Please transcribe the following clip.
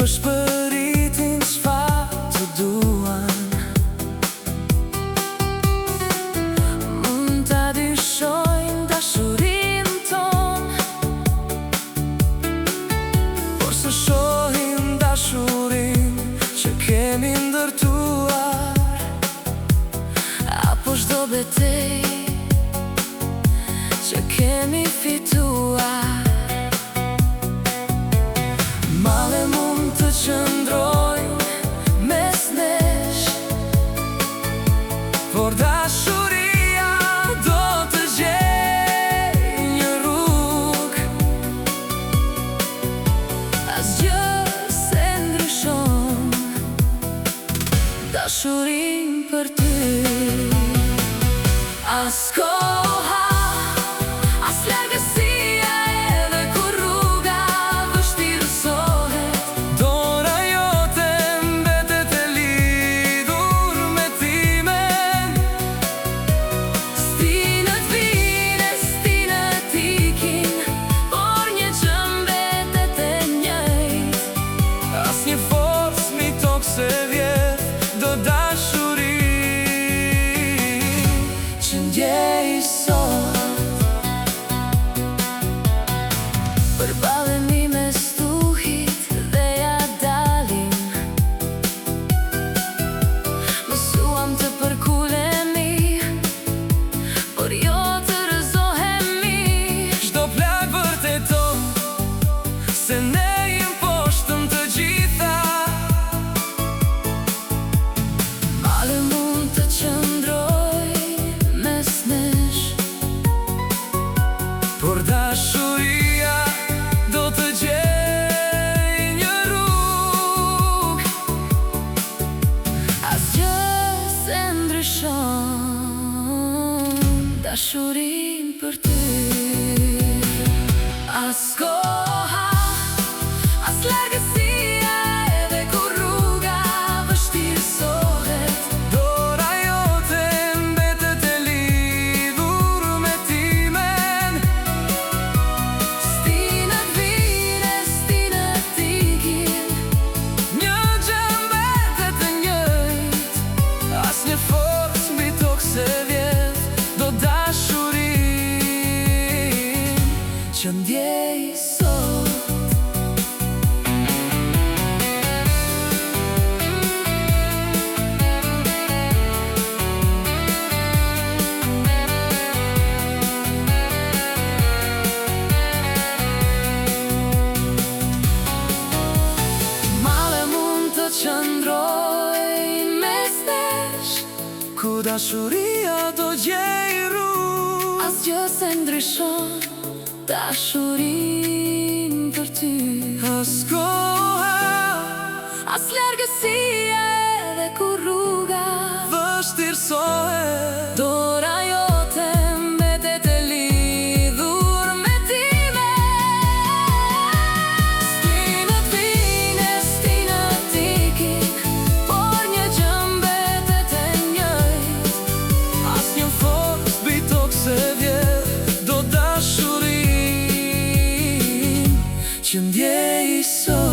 shpëritin çfarë të duan. Mund ta dyshojnë dashurinë tonë, por se shohin dashurinë që kemi ndërtuar, apo çdo betejë që kemi fituar. Male mund të qëndrojnë mes nesh, por dashuria do të gjejë një rrugë. Asgjë se ndryshon dashurinë për ty. As koha, as largësia, edhe kur rruga vështirësohet, dora jote mbetet e lidhur me timen. Stinët vijnë, stinët ikin, por një gjë mbetet e njëjtë. Asnjë forcë mi tokë se vjet do dashuri që ndjej sot. Përballemi me stuhit dhe ja dalim, mësuam të përkulemi, por jo të rëzohemi. Çdo plagë vërteton se ne imposhtëm të gjitha. Male mund të qëndrojnë mes nesh, por dashuria do të gjejë një rrugë. Asgjë se ndryshon dashurinë për ty. As koha, as largësia, edhe kur rruga vështirësohet, dora jote mbetet e lidhur me timen. Stinët vijnë, stinët ikin, një gjë mbetet e njëjtë. Asnjë forcë mbi tokë se vjet do dashurinë që ndjej sot. Male mund të qëndrojnë mes nesh, ku dashuria do gjejë rrugë. Asgjë se ndryshon dashurinë për ty. As koha, as largësia, edhe kur rruga vështirësohet, dora jote mbetet e lidhur me timen. Stinët vijnë, stinët ikin, por një gjë mbetet e njëjtë. Asnjë forcë mbi tokë se vjet do dashurinë që ndjej sot.